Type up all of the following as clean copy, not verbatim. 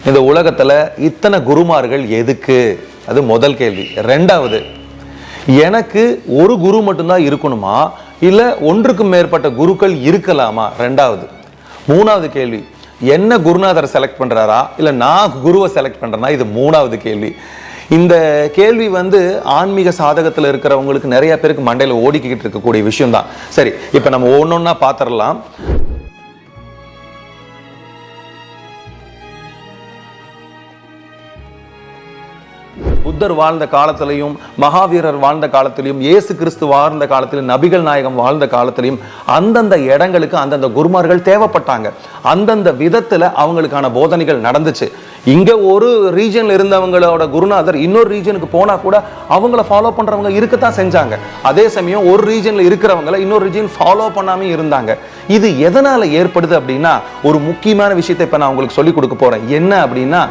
இந்த உலகத்துல இத்தனை குருமார்கள் எதுக்கு? அது முதல் கேள்வி. ரெண்டாவது, எனக்கு ஒரு குரு மட்டும்தான் இருக்கணுமா இல்ல ஒன்றுக்கும் மேற்பட்ட குருக்கள் இருக்கலாமா? ரெண்டாவது. மூணாவது கேள்வி, என்ன குருநாதரை செலக்ட் பண்றாரா இல்ல நான் குருவை செலக்ட் பண்றேனா? இது மூணாவது கேள்வி. இந்த கேள்வி ஆன்மீக சாதகத்தில் இருக்கிறவங்களுக்கு நிறைய பேருக்கு மண்டையில ஓடிக்கிட்டு இருக்கக்கூடிய விஷயம் தான். சரி, இப்ப நம்ம ஒன்னொன்னா பாத்திரலாம். புத்தர் வாழ்ந்த காலத்திலையும், மகாவீரர் வாழ்ந்த காலத்திலையும், இயேசு கிறிஸ்து வாழ்ந்த காலத்திலும், நபிகள் நாயகம் வாழ்ந்த காலத்திலையும் அந்தந்த இடங்களுக்கு அந்தந்த குருமார்கள் தேவைப்பட்டாங்க. அந்தந்த விதத்துல அவங்களுக்கான போதனைகள் நடந்துச்சு. இங்க ஒரு ரீஜன்ல இருந்தவங்களோட குருநாதர் இன்னொரு ரீஜனுக்கு போனா கூட அவங்கள ஃபாலோ பண்றவங்க இருக்கத்தான் செஞ்சாங்க. அதே சமயம் ஒரு ரீஜன்ல இருக்கிறவங்களை இன்னொரு ரீஜன் ஃபாலோ பண்ணாம இருந்தாங்க. இது எதனால ஏற்படுது அப்படின்னா, ஒரு முக்கியமான விஷயத்தை இப்ப நான் உங்களுக்கு சொல்லி கொடுக்க போறேன். என்ன அப்படின்னா,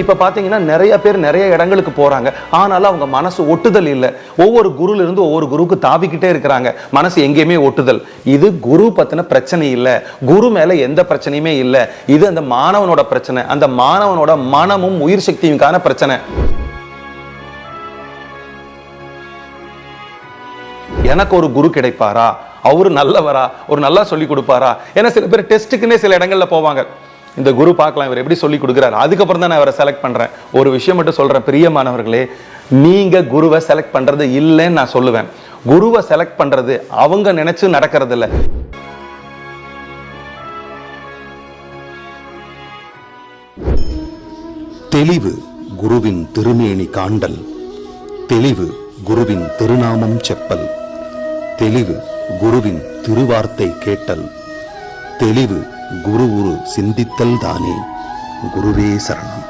இப்ப பாத்தீங்கன்னா நிறைய பேர் நிறைய இடங்களுக்கு போறாங்க. ஆனாலும் அவங்க மனசு ஒட்டுதல் இல்லை. ஒவ்வொரு குருல இருந்து ஒவ்வொரு குருவுக்கு தாவிக்கிட்டே இருக்கிறாங்க. மனசு எங்கேயுமே ஒட்டுதல். இது குரு பத்தின பிரச்சனை இல்லை. குரு மேல எந்த பிரச்சனையுமே இல்லை. இது அந்த மாணவனோட பிரச்சனை. அந்த மாணவனோட மனமும் உயிர் சக்தியுக்கான பிரச்சனை. எனக்கு ஒரு குரு கிடைப்பாரா? அவரு நல்லவரா? ஒரு நல்லா சொல்லி கொடுப்பாரா? ஏன்னா சில பேர் டெஸ்ட்டுக்குன்னே சில இடங்கள்ல போவாங்க. இந்த குரு பார்க்கலாம், இவர் எப்படி சொல்லி கொடுக்குறாரு, அதுக்கப்புறம் தான் நான் அவரை செலக்ட் பண்றேன். ஒரு விஷயம் மட்டும் சொல்றேன், பிரியமானவர்களே, நீங்க குருவை செலக்ட் பண்றது இல்லைன்னு நான் சொல்லுவேன். குருவை செலக்ட் பண்றது அவங்க நினைச்சு நடக்கிறது இல்லை. தெளிவு குருவின் திருமேனி காண்டல், தெளிவு குருவின் திருநாமம் செப்பல், தெளிவு குருவின் திருவார்த்தை கேட்டல், தெளிவு குரு குரு சிந்தித்தல் தானே. குருவே சரணம்.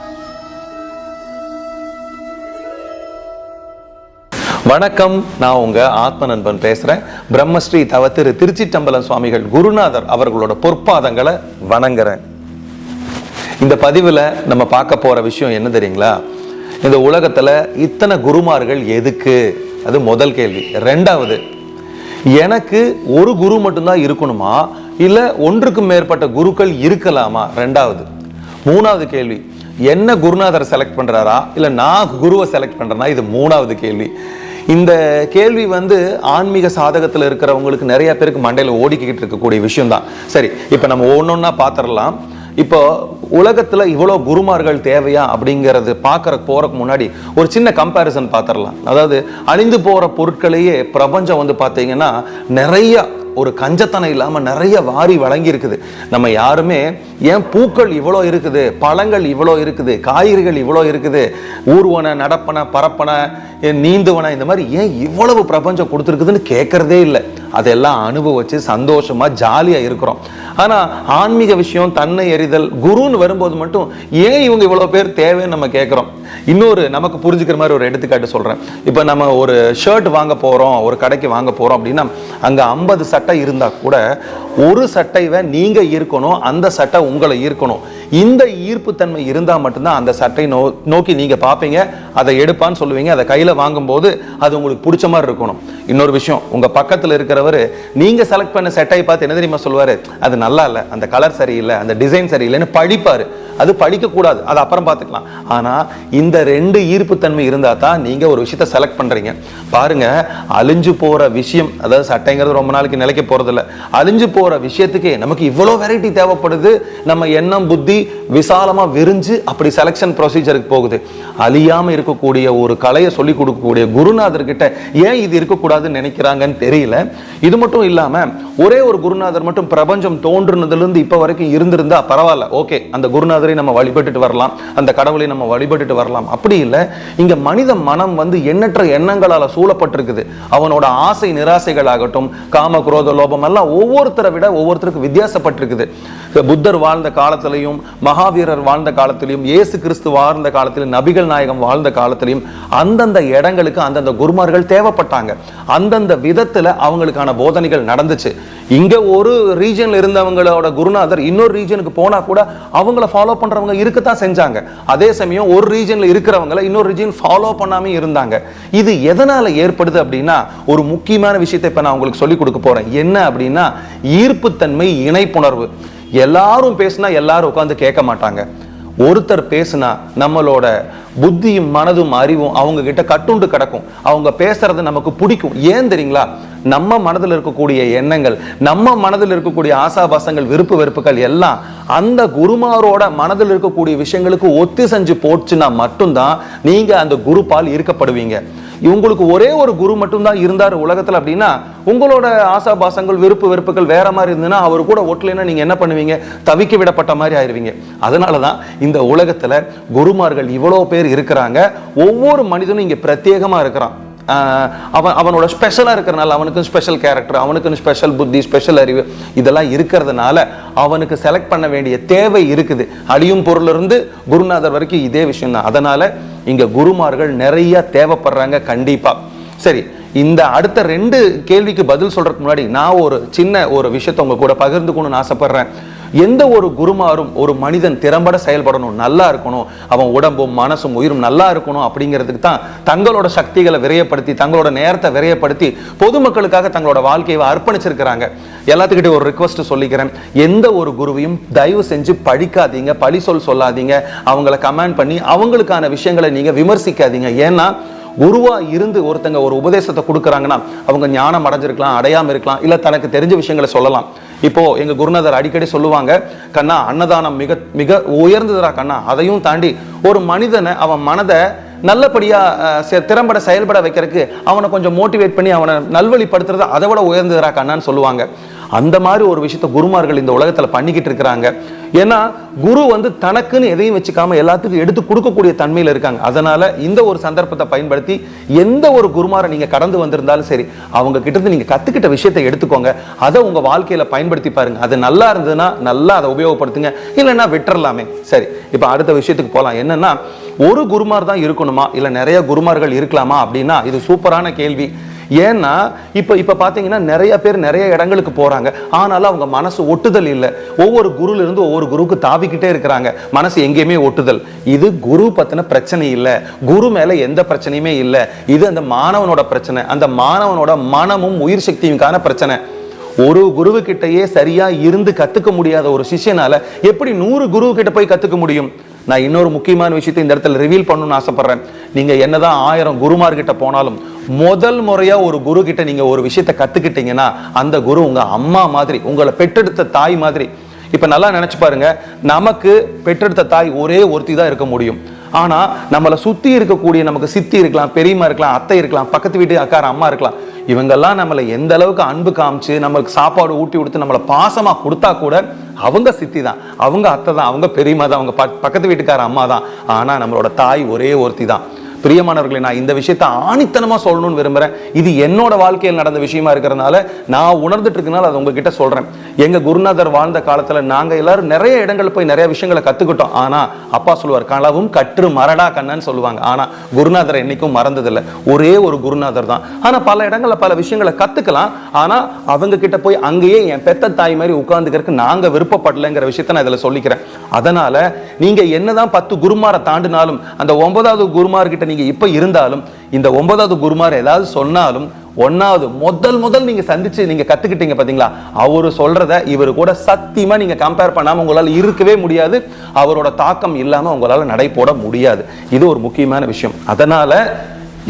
வணக்கம், நான் உங்க ஆத்ம நண்பன் பேசுறேன். பிரம்மஸ்ரீ தவ திரு திருச்சிற்றம்பலம் சுவாமிகள் குருநாதர் அவர்களோட பொற்பாதங்களை வணங்குறேன். இந்த பதிவுல நம்ம பார்க்க போற விஷயம் என்ன தெரியுங்களா? இந்த உலகத்துல இத்தனை குருமார்கள் எதுக்கு? அது முதல் கேள்வி. ரெண்டாவது, எனக்கு ஒரு குரு மட்டும்தான் இருக்கணுமா இல்ல ஒன்றுக்கும் மேற்பட்ட குருக்கள் இருக்கலாமா? ரெண்டாவது. மூணாவது கேள்வி, என்ன குருநாதரை செலக்ட் பண்றாரா இல்ல நான் குருவை செலக்ட் பண்றேனா? இது மூணாவது கேள்வி. இந்த கேள்வி ஆன்மீக சாதகத்தில் இருக்கிறவங்களுக்கு நிறைய பேருக்கு மண்டையில ஓடிக்கிட்டு இருக்கக்கூடிய விஷயம் தான். சரி, இப்ப நம்ம ஒன்னொன்னா பாத்திரலாம். இப்போ உலகத்துல இவ்வளவு குருமார்கள் தேவையா அப்படிங்கறது போறதுக்கு முன்னாடி ஒரு சின்ன கம்பேரிசன் பாத்திரலாம். அதாவது அழிந்து போற பொருட்களையே பிரபஞ்சம் பாத்தீங்கன்னா நிறைய ஒரு கஞ்சத்தனம் இல்லாம நிறைய வாரி வழங்கி இருக்குது. நம்ம யாருமே ஏன் பூக்கள் இவ்வளோ இருக்குது, பழங்கள் இவ்வளோ இருக்குது, காய்கறிகள் இவ்வளோ இருக்குது, ஊர்வன நடப்பன பரப்பன நீந்துவன, இந்த மாதிரி ஏன் இவ்வளவு பிரபஞ்சம் கொடுத்துருக்குதுன்னு கேட்கறதே இல்லை. அதெல்லாம் அனுபவிச்சு சந்தோஷமா ஜாலியா இருக்கிறோம். ஆனா ஆன்மீக விஷயம், தன்னை எறிதல், குருன்னு வரும்போது மட்டும் ஏன் இவங்க இவ்வளவு பேர் தேவைன்னு நம்ம கேட்கிறோம். இன்னொரு நமக்கு புரிஞ்சுக்கிற மாதிரி ஒரு எடுத்துக்காட்டு சொல்றேன். இப்ப நம்ம ஒரு ஷர்ட் வாங்க போறோம், ஒரு கடைக்கு வாங்க போறோம் அப்படின்னா அங்க 50 சட்டை இருந்தா கூட ஒரு சட்டைவை நீங்க ஈர்க்கணும், அந்த சட்டை உங்களை ஈர்க்கணும். இந்த ஈர்ப்பு தன்மை இருந்தா மட்டும்தான் அந்த சட்டை நோக்கி நீங்க பாப்பீங்க, அதை எடுப்பான்னு சொல்லுவீங்க. அதை கையில வாங்கும் போது அது உங்களுக்கு பிடிச்ச மாதிரி இருக்கணும். இன்னொரு விஷயம், உங்க பக்கத்துல இருக்கிறவரு நீங்க செலக்ட் பண்ண சட்டையை பார்த்து என்ன தெரியுமா சொல்லுவாரு? அது நல்லா இல்லை, அந்த கலர் சரியில்லை, அந்த டிசைன் சரியில்லைன்னு படிப்பாரு. அது படிக்க கூடாது, அது அப்புறம் பார்த்துக்கலாம். ஆனா இந்த ரெண்டு ஈர்ப்பு தன்மை இருந்தா தான் நீங்க ஒரு விஷயத்த செலக்ட் பண்றீங்க. பாருங்க, அழிஞ்சு போற விஷயம், அதாவது சட்டைங்கிறது ரொம்ப நாளைக்கு நிலைக்க போறது இல்லை. அழிஞ்சு போற விஷயத்துக்கே நமக்கு இவ்வளவு வெரைட்டி தேவைப்படுது. நம்ம எண்ணம் புத்தி விசாலமா விரிஞ்சு அப்படி செலக்ஷன் ப்ரொசீஜருக்கு போகுது. அழியாம இருக்கக்கூடிய ஒரு கலையை சொல்லி கொடுக்கக்கூடிய குருநாதர் கிட்ட ஏன் இது இருக்கக்கூடாதுன்னு நினைக்கிறாங்கன்னு தெரியல. இது மட்டும் இல்லாம ஒரே ஒரு குருநாதர் மட்டும் பிரபஞ்சம் தோன்றுனதுல இருந்து இப்ப வரைக்கும் இருந்திருந்தா பரவாயில்ல, ஓகே, அந்த குருநாதரை நம்ம வழிபட்டுட்டு வரலாம், அந்த கடவுளை நம்ம வழிபட்டுட்டு வரலாம். அப்படி இல்லை. இங்க மனித மனம் எண்ணற்ற எண்ணங்களால சூழப்பட்டிருக்குது. அவனோட ஆசை நிராசைகள் ஆகட்டும், காம குரோத லோபம் எல்லாம் ஒவ்வொருத்தரை விட ஒவ்வொருத்தருக்கு வித்தியாசப்பட்டிருக்குது. புத்தர் வாழ்ந்த காலத்திலையும், மகாவீரர் வாழ்ந்த காலத்திலையும், இயேசு கிறிஸ்து வாழ்ந்த காலத்திலும், நபிகள் நாயகம் வாழ்ந்த காலத்திலையும் அந்தந்த இடங்களுக்கு அந்தந்த குருமார்கள் தேவைப்பட்டாங்க. அந்தந்த விதத்துல அவங்களுக்கான போதனைகள் நடந்துச்சு. இங்க ஒரு ரீஜன்ல இருந்தவங்களோட குருநாதர் இன்னொரு ரீஜனுக்கு போனா கூட அவங்கள ஃபாலோ பண்றவங்க இருக்கத்தான் செஞ்சாங்க. அதே சமயம் ஒரு ரீஜன்ல இருக்கிறவங்கள இன்னொரு ரீஜன் ஃபாலோ பண்ணாம இருந்தாங்க. இது எதனால ஏற்படுது அப்படின்னா, ஒரு முக்கியமான விஷயத்தை இப்ப நான் உங்களுக்கு சொல்லிக் கொடுக்க போறேன். என்ன அப்படின்னா, ஈர்ப்புத்தன்மை, இணைப்புணர்வு. எல்லாரும் பேசினா எல்லாரும் உட்கார்ந்து கேட்க மாட்டாங்க. ஒருத்தர் பேசுனா நம்மளோட புத்தியும் மனதும் அறிவும் அவங்க கிட்ட கட்டுண்டு கிடக்கும். அவங்க பேசுறது நமக்கு பிடிக்கும். ஏன் தெரியுங்களா? நம்ம மனதில் இருக்கக்கூடிய எண்ணங்கள், நம்ம மனதில் இருக்கக்கூடிய ஆசாபாசங்கள், விருப்பு வெறுப்புகள் எல்லாம் அந்த குருமாரோட மனதில் இருக்கக்கூடிய விஷயங்களுக்கு ஒத்து செஞ்சு போச்சுன்னா மட்டும்தான் நீங்க அந்த குரு பால் ஈர்க்கப்படுவீங்க. உங்களுக்கு ஒரே ஒரு குரு மட்டும்தான் இருந்தார் உலகத்துல அப்படின்னா, உங்களோட ஆசாபாசங்கள், விருப்பு வெறுப்புகள் வேற மாதிரி இருந்ததுன்னா அவர் கூட ஒட்டலைன்னா நீங்க என்ன பண்ணுவீங்க? தவிக்க விடப்பட்ட மாதிரி ஆயிருவீங்க. அதனாலதான் இந்த உலகத்துல குருமார்கள் இவ்வளவு பேர் இருக்கிறாங்க. ஒவ்வொரு மனிதனும் இங்க பிரத்யேகமா இருக்கிறான். அவனோட ஸ்பெஷலா இருக்கிறனால அவனுக்கு ஸ்பெஷல் கேரக்டர், அவனுக்கு ஸ்பெஷல் புத்தி, ஸ்பெஷல் அறிவு இதெல்லாம் இருக்கிறதுனால அவனுக்கு செலக்ட் பண்ண வேண்டிய தேவை இருக்குது. அழியும் பொருள் இருந்து குருநாதர் வரைக்கும் இதே விஷயம் தான். அதனால இங்க குருமார்கள் நிறைய தேவைப்படுறாங்க கண்டிப்பா. சரி, இந்த அடுத்த 2 கேள்விக்கு பதில் சொல்றதுக்கு முன்னாடி நான் ஒரு சின்ன ஒரு விஷயத்தை உங்க கூட பகிர்ந்துக்கணும்னு ஆசைப்படுறேன். எந்த ஒரு குருமாரும் ஒரு மனிதன் திறம்பட செயல்படணும், நல்லா இருக்கணும், அவன் உடம்பும் மனசும் உயிரும் நல்லா இருக்கணும் அப்படிங்கிறதுக்கு தான் தங்களோட சக்திகளை விரயப்படுத்தி, தங்களோட நேரத்தை விரயப்படுத்தி பொதுமக்களுக்காக தங்களோட வாழ்க்கையை அர்ப்பணிச்சிருக்கிறாங்க. எல்லாத்துக்கிட்டே ஒரு ரிக்வஸ்ட் சொல்லிக்கிறேன். எந்த ஒரு குருவையும் தயவு செஞ்சு பழிக்காதீங்க, பழி சொல்லாதீங்க, அவங்கள கமெண்ட் பண்ணி அவங்களுக்கான விஷயங்களை நீங்க விமர்சிக்காதீங்க. ஏன்னா குருவா இருந்து ஒருத்தங்க ஒரு உபதேசத்தை கொடுக்குறாங்கன்னா அவங்க ஞானம் அடைஞ்சிருக்கலாம், அடையாம இருக்கலாம், இல்ல தனக்கு தெரிஞ்ச விஷயங்களை சொல்லலாம். இப்போ எங்க குருநாதர் அடிக்கடி சொல்லுவாங்க, கண்ணா அன்னதானம் மிக மிக உயர்ந்ததுரா கண்ணா. அதையும் தாண்டி ஒரு மனிதனை அவன் மனதை நல்லபடியா திறம்பட செயல்பட வைக்கிறதுக்கு அவனை கொஞ்சம் மோட்டிவேட் பண்ணி அவனை நல்வழிப்படுத்துறது அதை விட உயர்ந்ததுரா கண்ணான்னு சொல்லுவாங்க. அந்த மாதிரி ஒரு விஷயத்த குருமார்கள் இந்த உலகத்துல பண்ணிக்கிட்டு இருக்கிறாங்க. ஏன்னா குரு தனக்குன்னு எதையும் வச்சுக்காம எல்லாத்துக்கும் எடுத்து கொடுக்கக்கூடிய தன்மையில இருக்காங்க. அதனால இந்த ஒரு சந்தர்ப்பத்தை பயன்படுத்தி எந்த ஒரு குருமாரை நீங்க கடந்து வந்திருந்தாலும் சரி, அவங்க கிட்ட இருந்து நீங்க கத்துக்கிட்ட விஷயத்தை எடுத்துக்கோங்க, அதை உங்க வாழ்க்கையில பயன்படுத்தி பாருங்க. அது நல்லா இருந்ததுன்னா நல்லா அதை உபயோகப்படுத்துங்க, இல்லைன்னா விட்டுறலாமே. சரி, இப்ப அடுத்த விஷயத்துக்கு போலாம். என்னன்னா, ஒரு குருமார் தான் இருக்கணுமா இல்ல நிறைய குருமார்கள் இருக்கலாமா அப்படின்னா இது சூப்பரான கேள்வி. ஏன்னா இப்ப பாத்தீங்கன்னா நிறைய பேர் நிறைய இடங்களுக்கு போறாங்க, ஆனாலும் அவங்க மனசு ஒட்டுதல் இல்லை. ஒவ்வொரு குருல இருந்து ஒவ்வொரு குருவுக்கு தாவிக்கிட்டே இருக்கிறாங்க, மனசு எங்கேயுமே ஒட்டுதல். இது குரு பத்தின பிரச்சனை இல்லை, குரு மேல எந்த பிரச்சனையுமே இல்லை. இது அந்த மாணவனோட பிரச்சனை, அந்த மாணவனோட மனமும் உயிர் சக்தியுக்கான பிரச்சனை. ஒரு குருவு கிட்டையே சரியா இருந்து கத்துக்க முடியாத ஒரு சிஷ்யனால எப்படி 100 குரு கிட்ட போய் கத்துக்க முடியும்? நான் இன்னொரு முக்கியமான விஷயத்தை இந்த இடத்துல ரிவீல் பண்ணணும்னு ஆசைப்படுறேன். நீங்க என்னதான் 1000 குருமார்கிட்ட போனாலும் முதல் முறையா ஒரு குரு கிட்ட நீங்க ஒரு விஷயத்தை கத்துக்கிட்டீங்கன்னா அந்த குரு உங்க அம்மா மாதிரி, உங்களை பெற்றெடுத்த தாய் மாதிரி. இப்ப நல்லா நினைச்சு பாருங்க, நமக்கு பெற்றெடுத்த தாய் ஒரே ஒருத்தி தான் இருக்க முடியும். ஆனா நம்மளை சுத்தி இருக்கக்கூடிய நமக்கு சித்தி இருக்கலாம், பெரியம்மா இருக்கலாம், அத்தை இருக்கலாம், பக்கத்து வீட்டு அக்கார அம்மா இருக்கலாம். இவங்கெல்லாம் நம்மளை எந்த அளவுக்கு அன்பு காமிச்சு நம்மளுக்கு சாப்பாடு ஊட்டி கொடுத்து நம்மளை பாசமா கொடுத்தா கூட அவங்க சித்தி தான், அவங்க அத்தை தான், அவங்க பெரியம்மா தான், அவங்க பக்கத்து வீட்டுக்கார அம்மா தான். ஆனா நம்மளோட தாய் ஒரே ஒருத்தி தான். பிரியமானவர்களே, நான் இந்த விஷயத்தை ஆணித்தனமா சொல்லணும்னு விரும்புறேன். இது என்னோட வாழ்க்கையில் நடந்த விஷயமா இருக்கிறதுனால நான் உணர்ந்துட்டு இருக்கனால அதை உங்ககிட்ட சொல்றேன். எங்க குருநாதர் வாழ்ந்த காலத்துல நாங்க எல்லாரும் நிறைய இடங்கள் போய் நிறைய விஷயங்களை கத்துக்கிட்டோம். ஆனா அப்பா சொல்லுவார், களவும் கற்று மரடா கண்ணன்னு சொல்லுவாங்க. ஆனா குருநாதர் என்னைக்கும் மறந்ததில்லை. ஒரே ஒரு குருநாதர் தான். ஆனா பல இடங்கள்ல பல விஷயங்களை கத்துக்கலாம். ஆனா அவங்க கிட்ட போய் அங்கேயே என் பெத்த தாய் மாதிரி உட்கார்ந்துக்கிறதுக்கு நாங்க விருப்பப்படலைங்கிற விஷயத்த நான் இதுல சொல்லிக்கிறேன். அதனால நீங்க என்னதான் 10 குருமாரை தாண்டினாலும், அந்த 9வது குருமார்கிட்ட நீங்க இப்ப இருந்தாலும், இந்த 9வது குருமார் ஏதாவது சொன்னாலும், 1வது முதல் நீங்க சந்திச்சு நீங்க கத்துக்கிட்டீங்க பாத்தீங்களா, அவரு சொல்றத இவரு கூட சத்தியமா நீங்க கம்பேர் பண்ணாம உங்களால இருக்கவே முடியாது. அவரோட தாக்கம் இல்லாம உங்களால நடை போட முடியாது. இது ஒரு முக்கியமான விஷயம். அதனால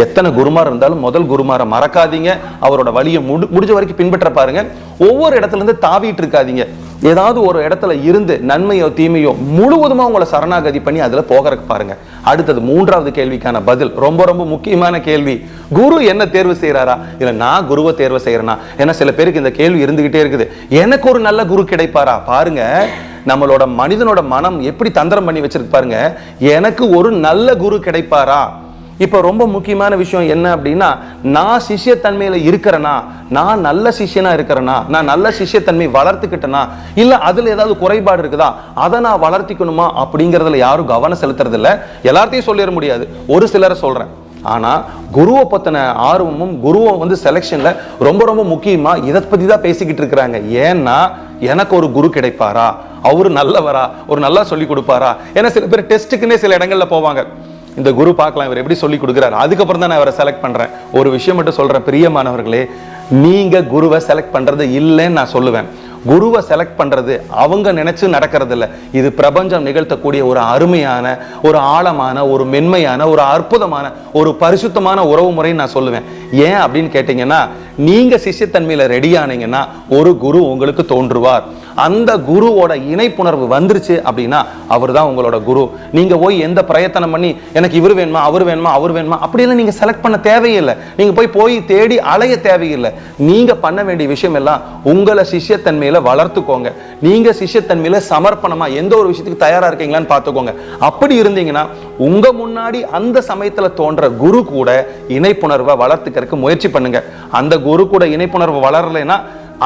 எத்தனை குருமார் இருந்தாலும் முதல் குருமாரை மறக்காதீங்க. அவரோட வழியை முடிஞ்ச வரைக்கும் பின்பற்ற பாருங்க. ஒவ்வொரு இடத்துல இருந்து தாவிட்டு இருக்காதீங்க. ஏதாவது ஒரு இடத்துல இருந்து நன்மையோ தீமையோ முழுவதுமா உங்களை சரணாகதி பண்ணி அதுல போகிறதுக்கு பாருங்க. அடுத்தது 3வது கேள்விக்கான பதில் ரொம்ப ரொம்ப முக்கியமான கேள்வி. குரு என்ன தேர்வு செய்யறாரா இல்ல நான் குருவை தேர்வு செய்யறேனா? ஏன்னா சில பேருக்கு இந்த கேள்வி இருந்துகிட்டே இருக்குது. எனக்கு ஒரு நல்ல குரு கிடைப்பாரா? பாருங்க, நம்மளோட மனிதனோட மனம் எப்படி தந்திரம் பண்ணி வச்சிருக்கு பாருங்க. எனக்கு ஒரு நல்ல குரு கிடைப்பாரா? இப்போ ரொம்ப முக்கியமான விஷயம் என்ன அப்படின்னா, நான் சிஷ்யத்தன்மையில இருக்கிறேனா, நான் நல்ல சிஷ்யனா இருக்கிறேனா, நான் நல்ல சிஷ்யத்தன்மை வளர்த்துக்கிட்டேனா, இல்ல அதுல ஏதாவது குறைபாடு இருக்குதா, அதை நான் வளர்த்திக்கணுமா அப்படிங்கறதுல யாரும் கவனம் செலுத்துறது இல்ல. எல்லாத்தையும் சொல்லிட முடியாது, ஒரு சிலரை சொல்றேன். ஆனா குருவை பத்தின ஆர்வமும் குருவை வந்து செலெக்ஷன்ல ரொம்ப ரொம்ப முக்கியமா இதை பத்தி தான் பேசிக்கிட்டு இருக்கிறாங்க. ஏன்னா எனக்கு ஒரு குரு கிடைப்பாரா, அவரு நல்லவரா, ஒரு நல்லா சொல்லி கொடுப்பாரா. ஏன்னா சில பேர் டெஸ்ட்டுக்குன்னே சில இடங்கள்ல போவாங்க, இந்த குரு பார்க்கலாம் இவர் எப்படி சொல்லி கொடுக்குறாரு, அதுக்கப்புறம் தான் நான் அவரை செலக்ட் பண்றேன். ஒரு விஷயம் மட்டும் சொல்றேன் பிரியமானவர்களே, நீங்க குருவை செலக்ட் பண்றது இல்லைன்னு நான் சொல்லுவேன். குருவை செலக்ட் பண்றது அவங்க நினைச்சு நடக்கிறது இல்லை. இது பிரபஞ்சம் நிகழ்த்தக்கூடிய ஒரு அருமையான, ஒரு ஆழமான, ஒரு மென்மையான, ஒரு அற்புதமான, ஒரு பரிசுத்தமான உறவு முறைன்னு நான் சொல்லுவேன். ஏன் அப்படின்னு கேட்டீங்கன்னா, நீங்க சிஷ்யத்தன்மையில ரெடி ஆனீங்கன்னா ஒரு குரு உங்களுக்கு தோன்றுவார். அந்த குருவோட இணைப்புணர்வு வந்துருச்சு அப்படின்னா அவர் தான் உங்களோட குரு. நீங்க போய் எந்த பிரயத்தனம் பண்ணி எனக்கு இவர் வேணுமா, அவர் வேணுமா, அவர் வேணுமா அப்படியெல்லாம் நீங்க செலக்ட் பண்ண தேவையில்லை. நீங்க போய் தேடி அலைய தேவையில்லை. நீங்க பண்ண வேண்டிய விஷயம் எல்லாம் உங்களை சிஷ்யத்தன்மையில வளர்த்துக்கோங்க. நீங்க சிஷ்யத்தன்மையில சமர்ப்பணமா எந்த ஒரு விஷயத்துக்கு தயாரா இருக்கீங்களான்னு பார்த்துக்கோங்க. அப்படி இருந்தீங்கன்னா உங்க முன்னாடி அந்த சமயத்துல தோன்ற குரு கூட இணைப்புணர்வை வளர்த்துக்கிறதுக்கு முயற்சி பண்ணுங்க. அந்த குரு கூட இணைப்புணர்வு வளரலைன்னா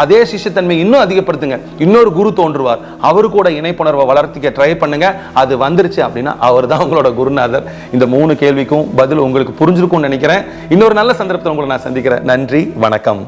அதே சிஷ்யத்தன்மை இன்னும் அதிகப்படுத்துங்க. இன்னொரு குரு தோன்றுவார், அவரு கூட இணைப்புணர்வை வளர்த்திக்க ட்ரை பண்ணுங்க. அது வந்துருச்சு அப்படின்னா அவர் தான் உங்களோட குருநாதர். இந்த 3 கேள்விக்கும் பதில் உங்களுக்கு புரிஞ்சிருக்கும்னு நினைக்கிறேன். இன்னொரு நல்ல சந்தர்ப்பத்தில் உங்களை நான் சந்திக்கிறேன். நன்றி, வணக்கம்.